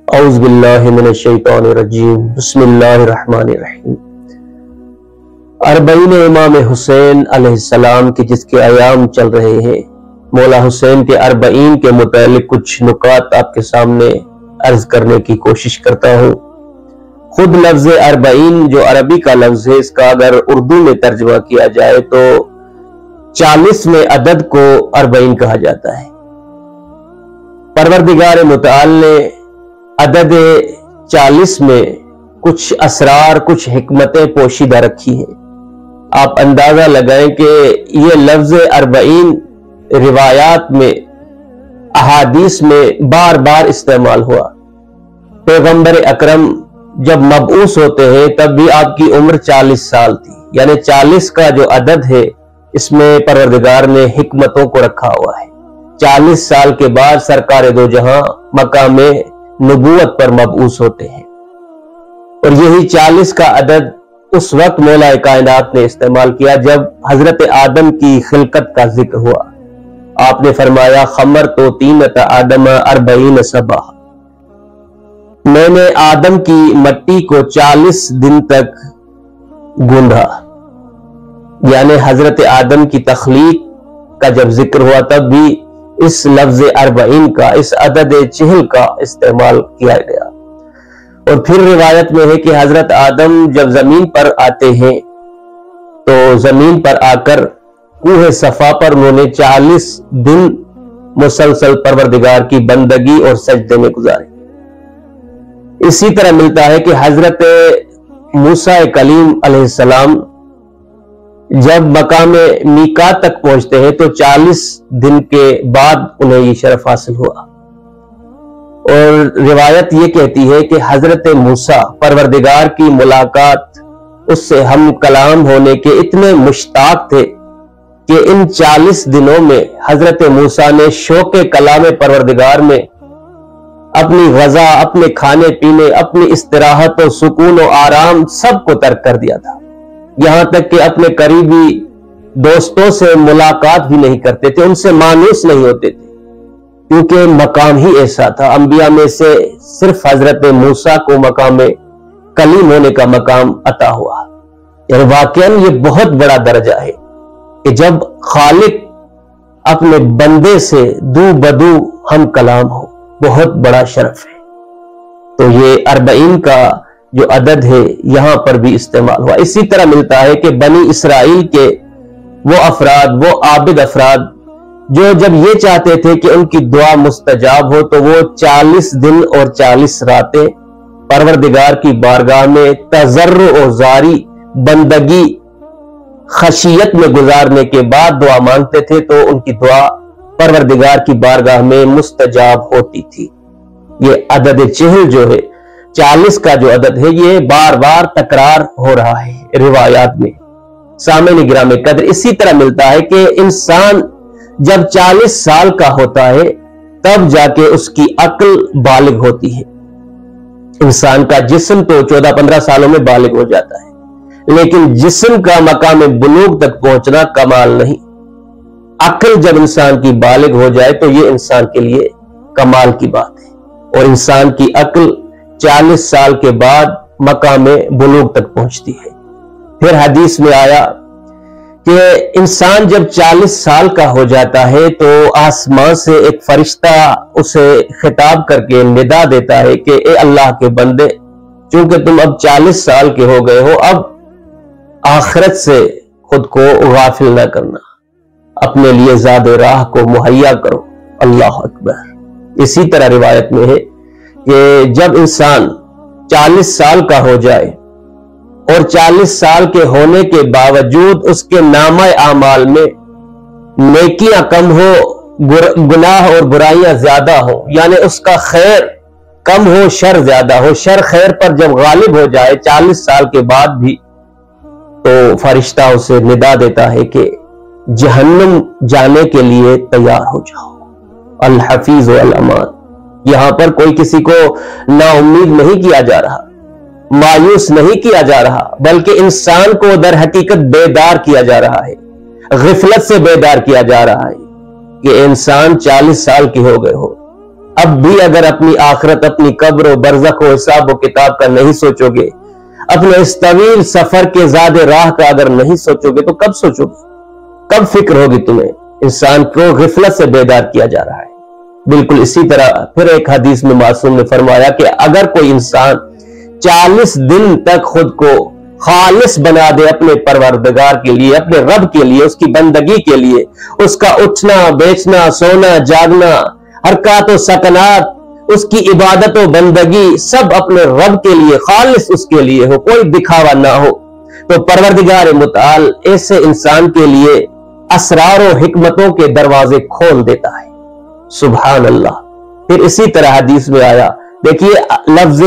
اعوذ باللہ من الشیطان الرجیم بسم اللہ الرحمن الرحیم۔ اربعین امام حسین علیہ السلام کی جس کے ایام چل رہے ہیں، مولا حسین کے اربعین کے متعلق کچھ نکات آپ کے سامنے عرض کرنے کی کوشش کرتا ہوں۔ خود لفظ اربعین جو عربی کا لفظ ہے، اس کا اگر اردو میں ترجمہ کیا جائے تو 40 میں عدد کو اربعین کہا جاتا ہے۔ پروردگار متعال نے عدد 40 میں کچھ اسرار، کچھ حکمتیں پوشیدہ رکھی ہیں۔ آپ اندازہ لگائیں کہ یہ لفظ اربعین روایات میں، احادیث میں بار بار استعمال ہوا۔ پیغمبر اکرم جب مبعوث ہوتے ہیں تب بھی آپ کی عمر 40 سال تھی، یعنی 40 کا جو عدد ہے اس میں پروردگار نے حکمتوں کو رکھا ہوا ہے۔ 40 سال کے بعد سرکار دو جہاں مقام نبوت پر مبعوث ہوتے ہیں، اور یہی 40 کا عدد اس وقت مولا کائنات نے استعمال کیا جب حضرت آدم کی خلقت کا ذکر ہوا۔ آپ نے فرمایا خمرت طینۃ آدم 40 صباح، میں نے آدم کی مٹی کو 40 دن تک گوندھا، یعنی حضرت آدم کی تخلیق کا جب ذکر ہوا تب بھی اس لفظ اربعین کا، اس عدد 40 کا استعمال کیا گیا۔ اور پھر روایت میں ہے کہ حضرت آدم جب زمین پر آتے ہیں تو زمین پر آ کر کوہ صفا پر انہوں نے 40 دن مسلسل پروردگار کی بندگی اور سجدے میں گزارے۔ اسی طرح ملتا ہے کہ حضرت موسیٰ کلیم علیہ السلام جب مقام میقات تک پہنچتے ہیں تو 40 دن کے بعد انہیں یہ شرف حاصل ہوا۔ اور روایت یہ کہتی ہے کہ حضرت موسیٰ پروردگار کی ملاقات، اس سے ہم کلام ہونے کے اتنے مشتاق تھے کہ ان 40 دنوں میں حضرت موسیٰ نے شوق کلام پروردگار میں اپنی غذا، اپنے کھانے پینے، اپنی استراحت و سکون و آرام سب کو ترک کر دیا تھا، یہاں تک کہ اپنے قریبی دوستوں سے ملاقات بھی نہیں کرتے تھے، ان سے مانوس نہیں ہوتے تھے، کیونکہ مقام ہی ایسا تھا۔ انبیاء میں سے صرف حضرت موسیٰ کو مقام کلیم ہونے کا مقام عطا ہوا۔ یعنی واقعاً یہ بہت بڑا درجہ ہے کہ جب خالق اپنے بندے سے دو بدو ہم کلام ہو، بہت بڑا شرف ہے۔ تو یہ 40 کا جو عدد ہے یہاں پر بھی استعمال ہوا۔ اسی طرح ملتا ہے کہ بنی اسرائیل کے وہ افراد، وہ عابد افراد جو جب یہ چاہتے تھے کہ ان کی دعا مستجاب ہو تو وہ 40 دن اور 40 راتیں پروردگار کی بارگاہ میں تضرع و زاری، بندگی، خشیت میں گزارنے کے بعد دعا مانگتے تھے تو ان کی دعا پروردگار کی بارگاہ میں مستجاب ہوتی تھی۔ یہ عدد 40 جو ہے، 40 کا جو عدد ہے، یہ بار بار تکرار ہو رہا ہے روایات میں۔ سامعین گرامی قدر، اسی طرح ملتا ہے کہ انسان جب 40 سال کا ہوتا ہے تب جا کے اس کی عقل بالغ ہوتی ہے۔ انسان کا جسم تو 14-15 سالوں میں بالغ ہو جاتا ہے، لیکن جسم کا مقام بلوغ تک پہنچنا کمال نہیں۔ عقل جب انسان کی بالغ ہو جائے تو یہ انسان کے لیے کمال کی بات ہے، اور انسان کی عقل 40 سال کے بعد مقام بلوغ تک پہنچتی ہے۔ پھر حدیث میں آیا کہ انسان جب 40 سال کا ہو جاتا ہے تو آسمان سے ایک فرشتہ اسے خطاب کر کے ندا دیتا ہے کہ اے اللہ کے بندے، چونکہ تم اب 40 سال کے ہو گئے ہو، اب آخرت سے خود کو غافل نہ کرنا، اپنے لیے زاد راہ کو مہیا کرو۔ اللہ اکبر۔ اسی طرح روایت میں ہے کہ جب انسان 40 سال کا ہو جائے اور 40 سال کے ہونے کے باوجود اس کے نامہ اعمال میں نیکیاں کم ہو، گناہ اور برائیاں زیادہ ہو، یعنی اس کا خیر کم ہو، شر زیادہ ہو، شر خیر پر جب غالب ہو جائے 40 سال کے بعد بھی، تو فرشتہ اسے ندا دیتا ہے کہ جہنم جانے کے لیے تیار ہو جاؤ۔ الحفیظ والامان۔ یہاں پر کوئی کسی کو نا امید نہیں کیا جا رہا، مایوس نہیں کیا جا رہا، بلکہ انسان کو در حقیقت بیدار کیا جا رہا ہے، غفلت سے بیدار کیا جا رہا ہے کہ انسان 40 سال کی ہو گئے ہو، اب بھی اگر اپنی آخرت، اپنی قبر و برزخ و حساب و کتاب کا نہیں سوچو گے، اپنے اس طویل سفر کے زاد راہ کا اگر نہیں سوچو گے تو کب سوچو گے؟ کب فکر ہوگی تمہیں؟ انسان کو غفلت سے بیدار کیا جا رہا ہے۔ بالکل اسی طرح پھر ایک حدیث میں معصوم نے فرمایا کہ اگر کوئی انسان 40 دن تک خود کو خالص بنا دے اپنے پروردگار کے لیے، اپنے رب کے لیے، اس کی بندگی کے لیے، اس کا اٹھنا بیچنا، سونا جاگنا، حرکات و سکنات، اس کی عبادت و بندگی سب اپنے رب کے لیے، خالص اس کے لیے ہو، کوئی دکھاوا نہ ہو، تو پروردگار متعال ایسے انسان کے لیے اسرار و حکمتوں کے دروازے کھول دیتا ہے۔ سبحان اللہ۔ پھر اسی طرح حدیث میں آیا، دیکھیے لفظ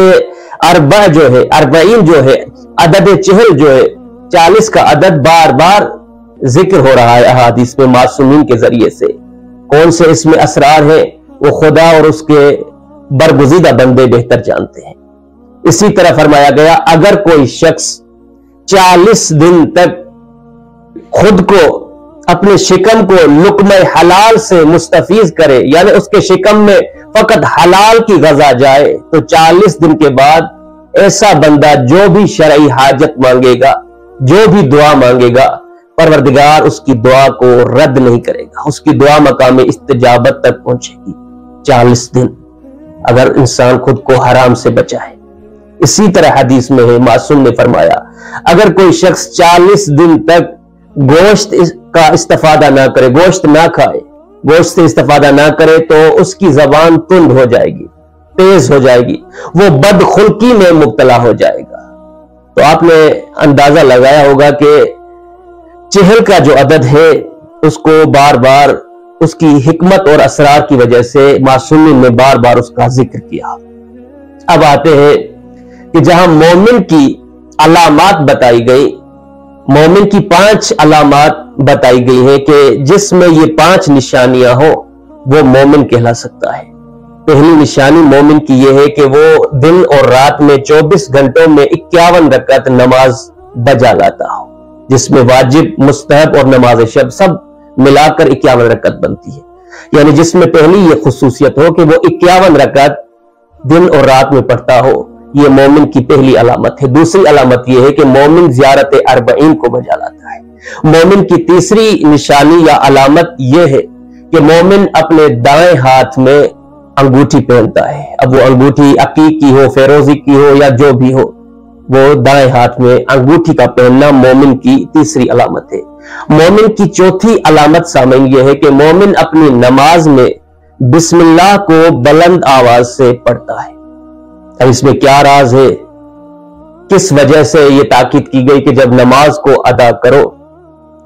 اربع جو ہے، 40 جو ہے، عدد چہل جو ہے، 40 کا عدد بار بار ذکر ہو رہا ہے احادیث میں معصومین کے ذریعے سے۔ کون سے اس میں اسرار ہیں وہ خدا اور اس کے برگزیدہ بندے بہتر جانتے ہیں۔ اسی طرح فرمایا گیا اگر کوئی شخص 40 دن تک خود کو، اپنے شکم کو لقمہ حلال سے مستفیض کرے، یعنی اس کے شکم میں فقط حلال کی غذا جائے، تو 40 دن کے بعد ایسا بندہ جو بھی شرعی حاجت مانگے گا، جو بھی دعا مانگے گا، پروردگار اس کی دعا کو رد نہیں کرے گا، اس کی دعا مقام استجابت تک پہنچے گی۔ 40 دن اگر انسان خود کو حرام سے بچائے۔ اسی طرح حدیث میں ہے، معصوم نے فرمایا اگر کوئی شخص 40 دن تک گوشت کا استفادہ نہ کرے، گوشت نہ کھائے، گوشت سے استفادہ نہ کرے، تو اس کی زبان تند ہو جائے گی، تیز ہو جائے گی، وہ بدخلقی میں مبتلا ہو جائے گا۔ تو آپ نے اندازہ لگایا ہوگا کہ چہل کا جو عدد ہے اس کو بار بار اس کی حکمت اور اسرار کی وجہ سے معصومین نے بار بار اس کا ذکر کیا۔ اب آتے ہیں کہ جہاں مومن کی علامات بتائی گئی، مومن کی 5 علامات بتائی گئی ہیں کہ جس میں یہ 5 نشانیاں ہوں وہ مومن کہلا سکتا ہے۔ پہلی نشانی مومن کی یہ ہے کہ وہ دن اور رات میں 24 گھنٹوں میں 51 رکعت نماز بجا لاتا ہو، جس میں واجب، مستحب اور نماز شب سب ملا کر 51 رکعت بنتی ہے۔ یعنی جس میں پہلی یہ خصوصیت ہو کہ وہ 51 رکعت دن اور رات میں پڑھتا ہو، یہ مومن کی پہلی علامت ہے۔ دوسری علامت یہ ہے کہ مومن زیارت 40 کو بجا لاتا ہے۔ مومن کی تیسری نشانی یا علامت یہ ہے کہ مومن اپنے دائیں ہاتھ میں انگوٹھی پہنتا ہے۔ اب وہ انگوٹھی عقیق کی ہو، فیروزی کی ہو یا جو بھی ہو، وہ دائیں ہاتھ میں انگوٹھی کا پہننا مومن کی تیسری علامت ہے۔ مومن کی چوتھی علامت سامعین یہ ہے کہ مومن اپنی نماز میں بسم اللہ کو بلند آواز سے پڑھتا ہے۔ اب اس میں کیا راز ہے؟ کس وجہ سے یہ تاکید کی گئی کہ جب نماز کو ادا کرو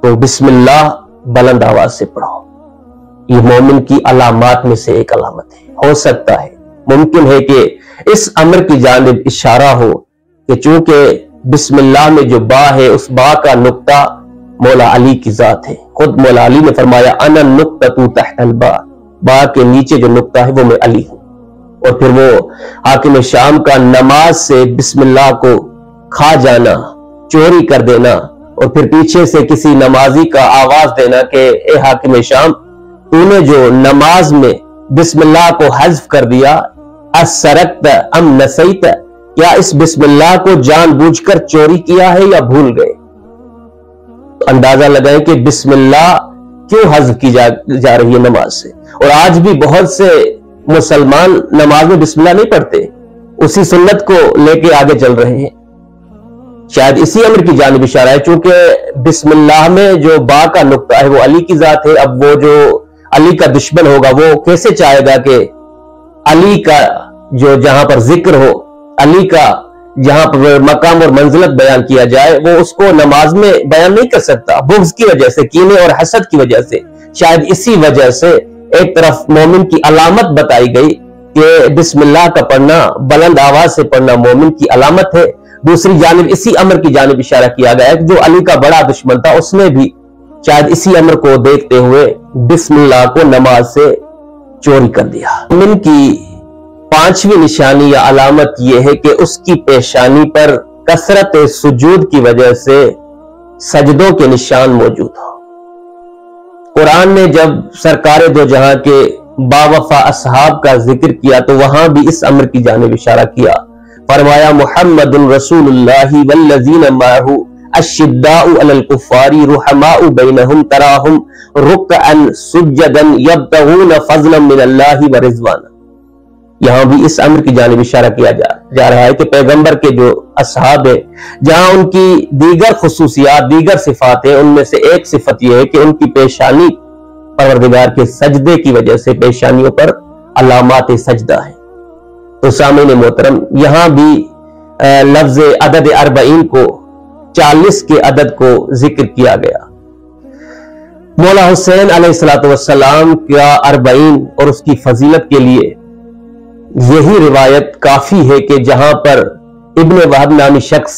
تو بسم اللہ بلند آواز سے پڑھو؟ یہ مومن کی علامات میں سے ایک علامت ہے۔ ہو سکتا ہے، ممکن ہے کہ اس امر کی جانب اشارہ ہو کہ چونکہ بسم اللہ میں جو با ہے، اس با کا نقطہ مولا علی کی ذات ہے۔ خود مولا علی نے فرمایا انا النقطۃ تحت البا، با کے نیچے جو نقطہ ہے وہ میں علی ہوں۔ اور پھر وہ حاکم شام کا نماز سے بسم اللہ کو کھا جانا، چوری کر دینا، اور پھر پیچھے سے کسی نمازی کا آواز دینا کہ اے حاکم شام، تو نے جو نماز میں بسم اللہ کو حذف کر دیا، اسرقت ام نسیت، کیا اس بسم اللہ کو جان بوجھ کر چوری کیا ہے یا بھول گئے؟ تو اندازہ لگائیں کہ بسم اللہ کیوں حذف کی جا رہی ہے نماز سے۔ اور آج بھی بہت سے مسلمان نماز میں بسم اللہ نہیں پڑھتے، اسی سنت کو لے کے آگے چل رہے ہیں۔ شاید اسی امر کی جانب اشارہ ہے، چونکہ بسم اللہ میں جو با کا نقطہ ہے وہ علی کی ذات ہے۔ اب وہ جو علی کا دشمن ہوگا وہ کیسے چاہے گا کہ علی کا جو جہاں پر ذکر ہو، علی کا جہاں پر مقام اور منزلت بیان کیا جائے، وہ اس کو نماز میں بیان نہیں کر سکتا، بغض کی وجہ سے، کینے اور حسد کی وجہ سے۔ شاید اسی وجہ سے ایک طرف مومن کی علامت بتائی گئی کہ بسم اللہ کا پڑھنا، بلند آواز سے پڑھنا مومن کی علامت ہے، دوسری جانب اسی امر کی جانب اشارہ کیا گیا ہے کہ جو علی کا بڑا دشمن تھا اس نے بھی شاید اسی امر کو دیکھتے ہوئے بسم اللہ کو نماز سے چوری کر دیا۔ مومن کی 5ویں نشانی یا علامت یہ ہے کہ اس کی پیشانی پر کثرت سجود کی وجہ سے سجدوں کے نشان موجود ہو۔ قرآن نے جب سرکار دو جہاں کے باوفا اصحاب کا ذکر کیا تو وہاں بھی اس امر کی جانب اشارہ کیا. فرمایا محمد رسول اللہ والذین معہ الشداء علی الکفار رحماء بینہم تراہم رکعا سجدا یبتغون فضلا من اللہ ورضوانا. یہاں بھی اس امر کی جانب اشارہ کیا جا رہا ہے کہ پیغمبر کے جو اصحاب ہیں جہاں ان کی دیگر خصوصیات دیگر صفات ہیں، ان میں سے ایک صفت یہ ہے کہ ان کی پیشانی پروردگار کے سجدے کی وجہ سے پیشانیوں پر علامات سجدہ ہیں. تو سامعین محترم یہاں بھی لفظ عدد 40 کو 40 کے عدد کو ذکر کیا گیا. مولا حسین علیہ السلام کا 40 اور اس کی فضیلت کے لیے یہی روایت کافی ہے کہ جہاں پر ابن وہب نامی شخص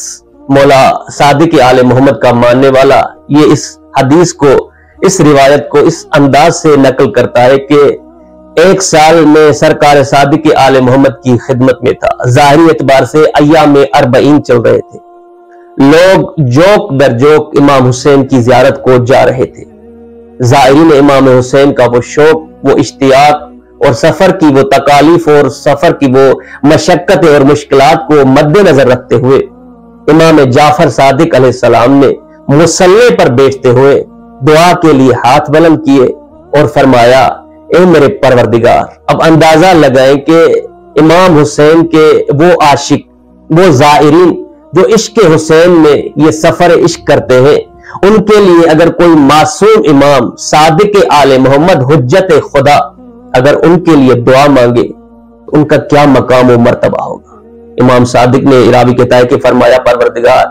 مولا صادق آل محمد کا ماننے والا یہ اس حدیث کو اس روایت کو اس انداز سے نقل کرتا ہے کہ 1 سال میں سرکار صادق آل محمد کی خدمت میں تھا. ظاہری اعتبار سے ایام 40 چل رہے تھے. لوگ جوک در جوک امام حسین کی زیارت کو جا رہے تھے. زائرین امام حسین کا وہ شوق، وہ اشتیاق اور سفر کی وہ تکالیف اور سفر کی وہ مشقتیں اور مشکلات کو مد نظر رکھتے ہوئے امام جعفر صادق علیہ السلام نے مصلی پر بیٹھتے ہوئے دعا کے لیے ہاتھ بلند کیے اور فرمایا اے میرے پروردگار. اب اندازہ لگائیں کہ امام حسین کے وہ عاشق، وہ زائرین جو عشق حسین میں یہ سفر عشق کرتے ہیں، ان کے لیے اگر کوئی معصوم امام صادق آل محمد حجت خدا اگر ان کے لیے دعا مانگے ان کا کیا مقام و مرتبہ ہوگا. امام صادق نے راوی کے تائے کہ فرمایا پروردگار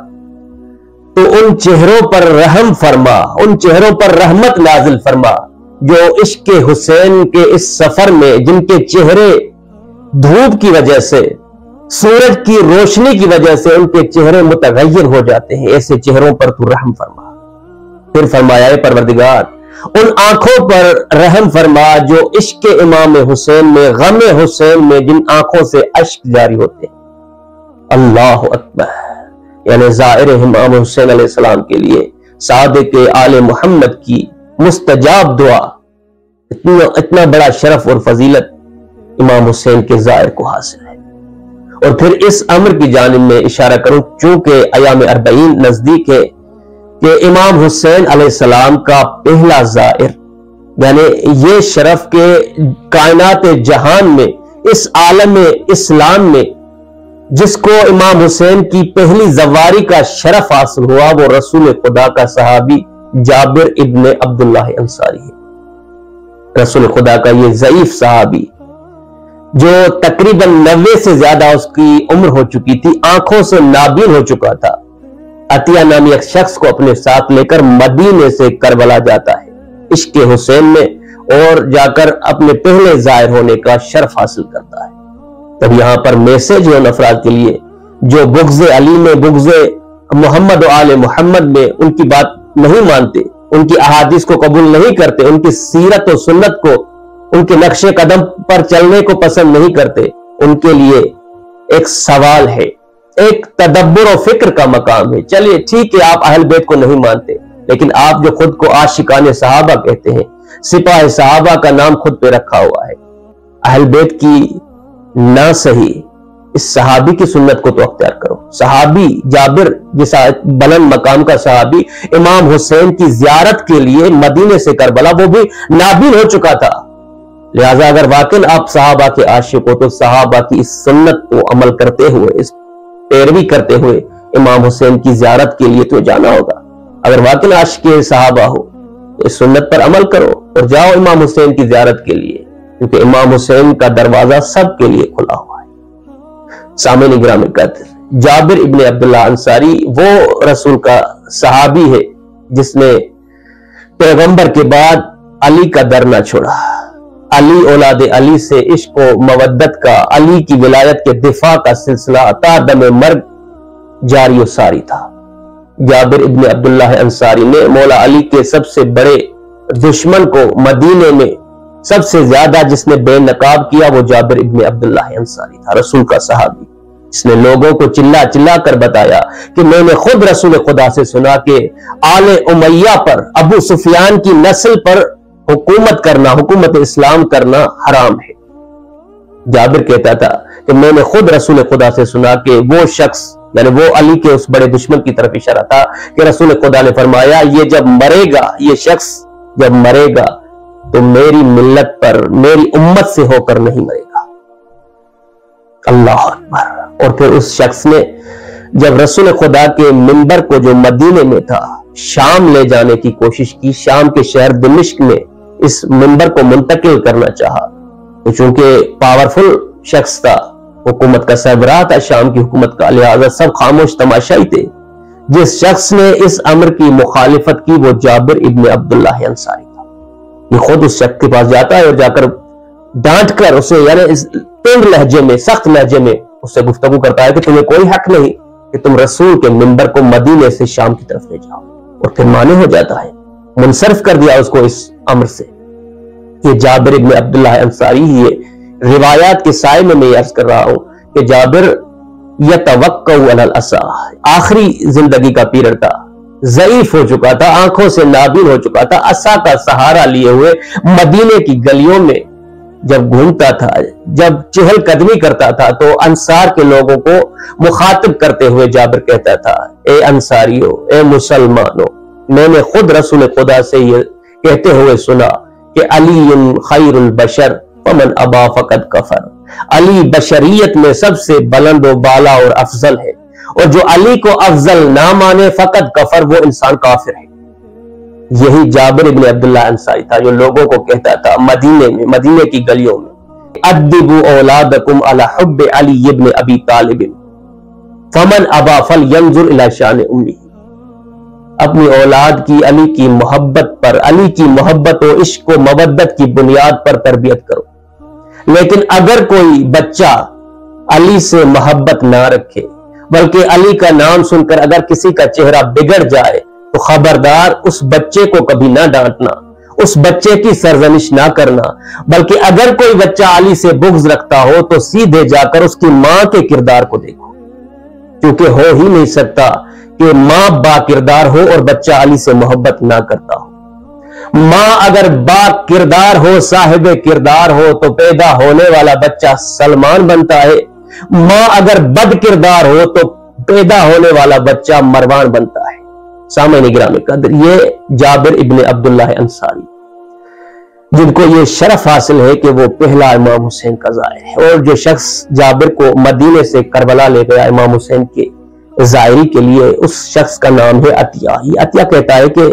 تو ان چہروں پر رحم فرما، ان چہروں پر رحمت نازل فرما جو عشق حسین کے اس سفر میں جن کے چہرے دھوپ کی وجہ سے، سورج کی روشنی کی وجہ سے ان کے چہرے متغیر ہو جاتے ہیں، ایسے چہروں پر تو رحم فرما. پھر فرمایا اے پروردگار ان آنکھوں پر رحم فرما جو عشق امام حسین میں، غم حسین میں جن آنکھوں سے اشک جاری ہوتے ہیں. اللہ اکبر. یعنی زائر امام حسین علیہ السلام کے لیے صادق آل محمد کی مستجاب دعا، اتنا بڑا شرف اور فضیلت امام حسین کے زائر کو حاصل ہے. اور پھر اس امر کی جانب میں اشارہ کروں چونکہ ایام 40 نزدیک ہے کہ امام حسین علیہ السلام کا پہلا زائر، یعنی یہ شرف کے کائنات جہان میں اس عالم اسلام میں جس کو امام حسین کی پہلی زواری کا شرف حاصل ہوا وہ رسول خدا کا صحابی جابر ابن عبداللہ انصاری ہے. رسول خدا کا یہ ضعیف صحابی جو تقریباً 90 سے زیادہ اس کی عمر ہو چکی تھی، آنکھوں سے نابین ہو چکا تھا، عطیہ نامی ایک شخص کو اپنے ساتھ لے کر مدینے سے کربلا جاتا ہے عشق حسین میں اور جا کر اپنے پہلے ظاہر ہونے کا شرف حاصل کرتا ہے. تب یہاں پر میسج ہے ان افراد کے لیے جو بغض علی میں، بغض محمد و آل محمد میں ان کی بات نہیں مانتے، ان کی احادیث کو قبول نہیں کرتے، ان کی سیرت و سنت کو، ان کے نقش قدم پر چلنے کو پسند نہیں کرتے. ان کے لیے ایک سوال ہے، ایک تدبر و فکر کا مقام ہے. چلیے ٹھیک ہے آپ اہل بیت کو نہیں مانتے، لیکن آپ جو خود کو عاشقان صحابہ کہتے ہیں، سپاہ صحابہ کا نام خود پہ رکھا ہوا ہے، اہل بیت کی نہ صحیح اس صحابی کی سنت کو تو اختیار کرو. صحابی جابر جیسا بلند مقام کا صحابی امام حسین کی زیارت کے لیے مدینے سے کربلا وہ بھی نابین ہو چکا تھا. لہٰذا اگر واقعی آپ صحابہ کے عاشق ہو تو صحابہ کی اس سنت کو عمل کرتے ہوئے، اس پیروی کرتے ہوئے امام حسین کی زیارت کے لیے تو جانا ہوگا. اگر واقعی عاشق صحابہ ہو تو اس سنت پر عمل کرو اور جاؤ امام حسین کی زیارت کے لیے، کیونکہ امام حسین کا دروازہ سب کے لیے کھلا ہوا ہے. سامعین گرامی قدر، جابر ابن عبداللہ انصاری وہ رسول کا صحابی ہے جس نے پیغمبر کے بعد علی کا در نہ چھوڑا. علی اولاد علی سے عشق و مودت کا، علی کی ولایت کے دفاع کا سلسلہ تا دم مرگ جاری و ساری تھا. جابر ابن عبداللہ انصاری نے مولا علی کے سب سے بڑے دشمن کو مدینے میں سب سے زیادہ جس نے بے نقاب کیا وہ جابر ابن عبداللہ انصاری تھا، رسول کا صحابی. اس نے لوگوں کو چلا چلا کر بتایا کہ میں نے خود رسول خدا سے سنا کہ آل امیہ پر، ابو سفیان کی نسل پر حکومت کرنا، حکومت اسلام کرنا حرام ہے۔ جابر کہتا تھا کہ میں نے خود رسول خدا سے سنا کہ وہ شخص، یعنی وہ علی کے اس بڑے دشمن کی طرف اشارہ تھا، کہ رسول خدا نے فرمایا یہ جب مرے گا، یہ شخص جب مرے گا تو میری ملت پر، میری امت سے ہو کر نہیں مرے گا۔ اللہ اکبر۔ اور پھر اس شخص نے جب رسول خدا کے منبر کو جو مدینے میں تھا شام لے جانے کی کوشش کی، شام کے شہر دمشق میں اس منبر کو منتقل کرنا چاہا، تو چونکہ پاورفل شخص تھا، حکومت کا سربراہ تھا شام کی حکومت کا، لہذا سب خاموش تماشائی تھے۔ جس شخص نے اس امر کی مخالفت کی وہ جابر ابن عبداللہ انصاری تھا۔ یہ خود اس شخص کے پاس جاتا ہے اور جا کر ڈانٹ کر اسے، یعنی اس تنگ لہجے میں، سخت لہجے میں اس سے گفتگو کرتا ہے کہ تمہیں کوئی حق نہیں کہ تم رسول کے منبر کو مدینے سے شام کی طرف لے جاؤ، اور پھر مانے ہو جاتا ہے، منصرف کر دیا اس کو اس امر سے۔ یہ جابر ابن عبداللہ انصاری، یہ روایات کے سائے میں میں عرض کر رہا ہوں کہ جابر یتوقع علی العصا، آخری زندگی کا پیریڈ تھا، ضعیف ہو چکا تھا، آنکھوں سے نابین ہو چکا تھا، عصا کا سہارا لیے ہوئے مدینے کی گلیوں میں جب گھومتا تھا، جب چہل قدمی کرتا تھا تو انصار کے لوگوں کو مخاطب کرتے ہوئے جابر کہتا تھا، اے انصاریو، اے مسلمانوں، میں نے خود رسول خدا سے یہ کہتے ہوئے سنا کہ علی خیر البشر ومن ابا فقد کفر، علی بشریت میں سب سے بلند و بالا اور افضل ہے، اور جو علی کو افضل نہ مانے فقد کفر، وہ انسان کافر ہے۔ یہی جابر ابن عبداللہ انصاری تھا جو لوگوں کو کہتا تھا مدینے میں، مدینے کی گلیوں میں، ادبوا اولادکم علی حب علی ابن ابی طالب فمن ابا فلینظر الی شان امہ، اپنی اولاد کی علی کی محبت پر، علی کی محبت و عشق و مودت کی بنیاد پر تربیت کرو، لیکن اگر کوئی بچہ علی سے محبت نہ رکھے بلکہ علی کا نام سن کر اگر کسی کا چہرہ بگڑ جائے تو خبردار اس بچے کو کبھی نہ ڈانٹنا، اس بچے کی سرزنش نہ کرنا، بلکہ اگر کوئی بچہ علی سے بغض رکھتا ہو تو سیدھے جا کر اس کی ماں کے کردار کو دیکھو، کیونکہ ہو ہی نہیں سکتا کہ ماں با کردار ہو اور بچہ علی سے محبت نہ کرتا ہو۔ ماں اگر با کردار ہو، صاحب کردار ہو، تو پیدا ہونے والا بچہ سلمان بنتا ہے، ماں اگر بد کردار ہو تو پیدا ہونے والا بچہ مروان بنتا ہے۔ سامعین گرامی قدر، یہ جابر ابن عبداللہ انصاری جن کو یہ شرف حاصل ہے کہ وہ پہلا امام حسین کا زائر ہے، اور جو شخص جابر کو مدینے سے کربلا لے گیا امام حسین کے زائری کے لیے، اس شخص کا نام ہے عطیہ۔ یہ عطیہ کہتا ہے کہ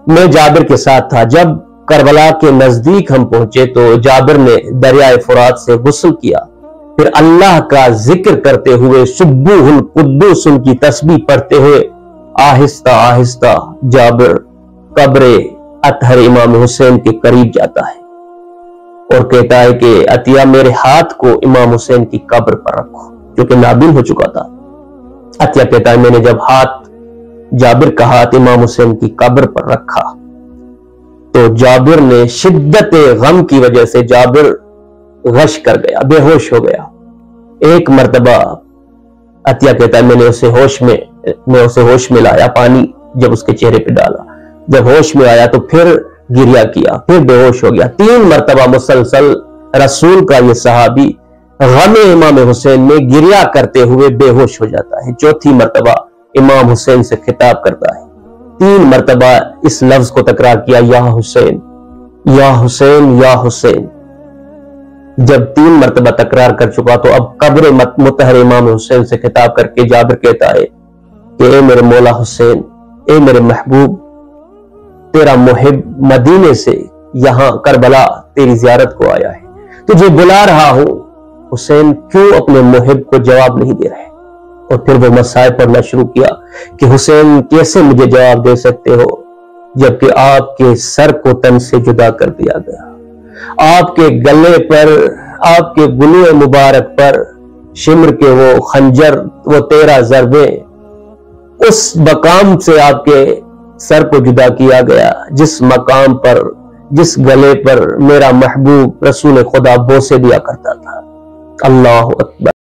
میں جابر کے ساتھ تھا، جب کربلا کے نزدیک ہم پہنچے تو جابر نے دریائے فرات سے غسل کیا، پھر اللہ کا ذکر کرتے ہوئے سبوح القدوس ان کی تسبیح پڑھتے ہوئے آہستہ آہستہ جابر قبر اطہر امام حسین کے قریب جاتا ہے اور کہتا ہے کہ عطیہ میرے ہاتھ کو امام حسین کی قبر پر رکھو، جو کہ نابین ہو چکا تھا۔ عطیہ کہتا ہے میں نے جب جابر کا ہاتھ امام حسین کی قبر پر رکھا تو جابر نے شدت غم کی وجہ سے جابر غش کر گیا، بے ہوش ہو گیا۔ ایک مرتبہ عطیہ کہتا ہے میں نے اسے ہوش میں لایا، پانی جب اس کے چہرے پہ ڈالا، جب ہوش میں آیا تو پھر گریہ کیا، پھر بے ہوش ہو گیا۔ 3 مرتبہ مسلسل رسول کا یہ صحابی غم امام حسین میں گریہ کرتے ہوئے بے ہوش ہو جاتا ہے۔ 4تھی مرتبہ امام حسین سے خطاب کرتا ہے، 3 مرتبہ اس لفظ کو تکرار کیا، یا حسین یا حسین یا حسین۔ جب 3 مرتبہ تکرار کر چکا تو اب قبر مطہر امام حسین سے خطاب کر کے جابر کہتا ہے کہ اے میرے مولا حسین، اے میرے محبوب، تیرا محب مدینے سے یہاں کربلا تیری زیارت کو آیا ہے، تجھے بلا رہا ہوں، حسین کیوں اپنے محب کو جواب نہیں دے رہے؟ اور پھر وہ مسائل پڑھنا شروع کیا کہ حسین کیسے مجھے جواب دے سکتے ہو جبکہ آپ کے سر کو تن سے جدا کر دیا گیا، آپ کے گلے پر، آپ کے گلوئے مبارک پر شمر کے وہ خنجر، وہ 13 ضربیں، اس مقام سے آپ کے سر کو جدا کیا گیا جس مقام پر، جس گلے پر میرا محبوب رسول خدا بوسے دیا کرتا تھا۔ اللہ اکبر۔